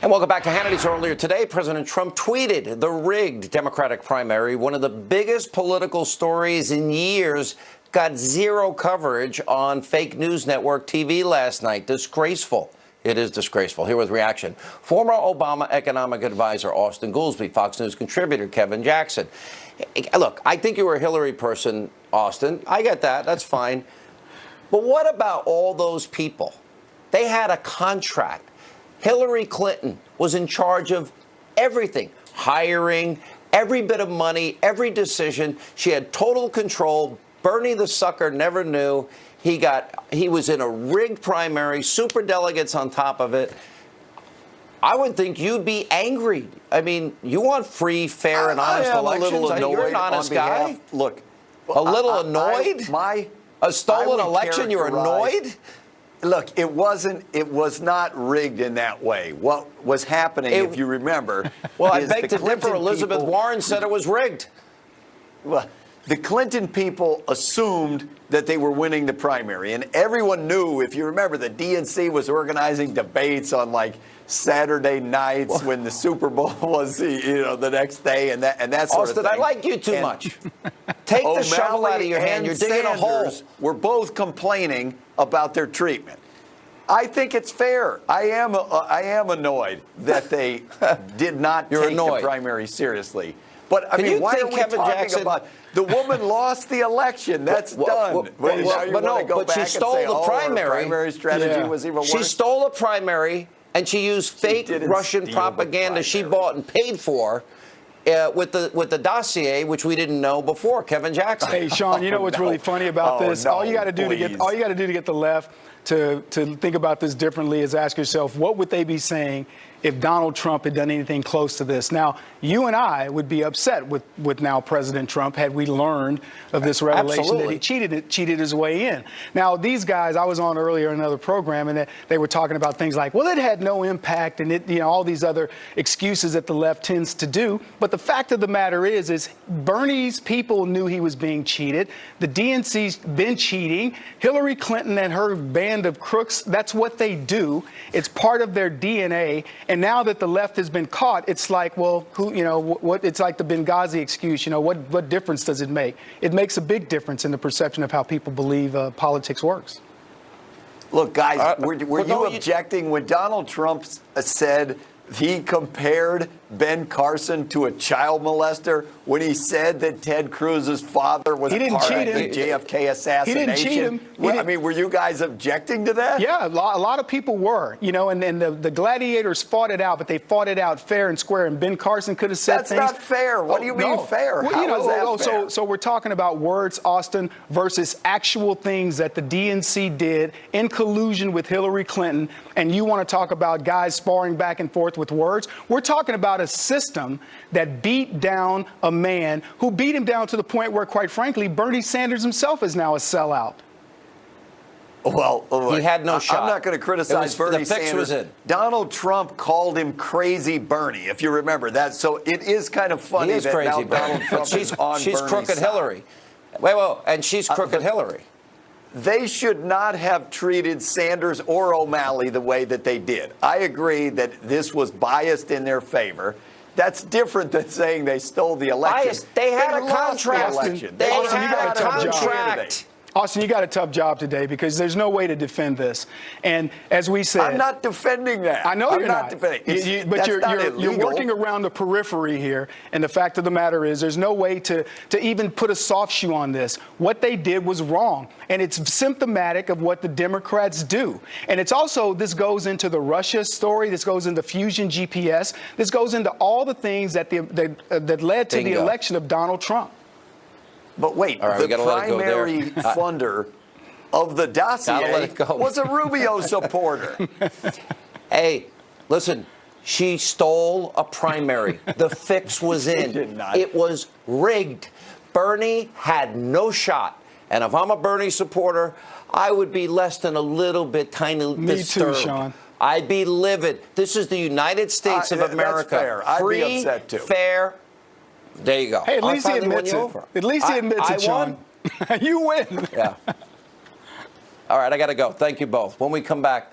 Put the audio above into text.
And welcome back to Hannity's. Earlier today, President Trump tweeted the rigged Democratic primary, one of the biggest political stories in years, got zero coverage on fake news network TV last night. Disgraceful. It is disgraceful. Here with reaction. Former Obama economic advisor Austin Goolsbee, Fox News contributor Kevin Jackson. Look, I think you were a Hillary person, Austin. I get that. That's fine. But what about all those people? They had a contract. Hillary Clinton was in charge of everything, hiring, every bit of money, every decision. She had total control. Bernie the sucker never knew. He was in a rigged primary, super delegates on top of it. I would think you'd be angry. I mean, you want free, fair, and honest elections. You're an honest guy. Look, a little annoyed? A stolen election, you're annoyed? Look, it was not rigged in that way. What was happening, if you remember, well, I beg to differ. Elizabeth Warren said it was rigged. Well, the Clinton people assumed that they were winning the primary, and everyone knew, if you remember, the DNC was organizing debates on like Saturday nights when the Super Bowl was, the next day, and that sort Austin, of thing. I like you too much. Take the shovel out of your hand. You're digging a hole. We're both complaining about their treatment. I think it's fair. I am annoyed that they did not take the primary seriously. But I mean, why are we talking about the woman lost the election? That's done. But she stole the primary. Her primary strategy was even worse. She stole a primary, and she used fake Russian propaganda she bought and paid for. With the dossier, which we didn't know before, Kevin Jackson. Hey, Sean, you know what's really funny about this? All you got to do to get the left to think about this differently is ask yourself, what would they be saying if Donald Trump had done anything close to this? Now, you and I would be upset with now President Trump had we learned of this revelation that he cheated his way in. Now, these guys, I was on earlier in another program, and they were talking about things like, well, it had no impact, and all these other excuses that the left tends to do. But the fact of the matter is Bernie's people knew he was being cheated. The DNC's been cheating. Hillary Clinton and her band of crooks, that's what they do. It's part of their DNA. And now that the left has been caught, it's like, well, it's like the Benghazi excuse. What difference does it make? It makes a big difference in the perception of how people believe politics works. Look, guys, were you objecting when Donald Trump said he compared Ben Carson to a child molester when he said that Ted Cruz's father was part of the JFK assassination? He didn't cheat him. I mean, were you guys objecting to that? Yeah, a lot of people were, and the gladiators fought it out, but they fought it out fair and square, and Ben Carson could have said things. That's not fair. What do you mean fair? Well, How is that fair? So we're talking about words, Austin, versus actual things that the DNC did in collusion with Hillary Clinton, and you want to talk about guys sparring back and forth with words? We're talking about a system that beat down a man who beat him down to the point where, quite frankly, Bernie Sanders himself is now a sellout. Well, he had no shot. I'm not going to criticize Bernie Sanders. Donald Trump called him crazy Bernie, if you remember that. So it is kind of funny that now Donald Trump is on she's Bernie's crooked side. Hillary. And she's crooked Hillary. They should not have treated Sanders or O'Malley the way that they did. I agree that this was biased in their favor. That's different than saying they stole the election. Biased. They had a contract. They had a contract. Austin, you got a tough job today because there's no way to defend this. And as we said, I'm not defending that. I know you're not defending it. But you're working around the periphery here. And the fact of the matter is there's no way to even put a soft shoe on this. What they did was wrong. And it's symptomatic of what the Democrats do. And it's also, this goes into the Russia story. This goes into Fusion GPS. This goes into all the things that led to the election of Donald Trump. But wait, the primary funder of the dossier was a Rubio supporter. Hey, listen, she stole a primary. The fix was in. Did not. It was rigged. Bernie had no shot. And if I'm a Bernie supporter, I would be less than a little bit disturbed. Me too, Sean. I'd be livid. This is the United States of America. That's fair. I'd be upset too. Fair. There you go. Hey, at least he admits it. At least he admits it, Sean. You win. Yeah. All right, I got to go. Thank you both. When we come back,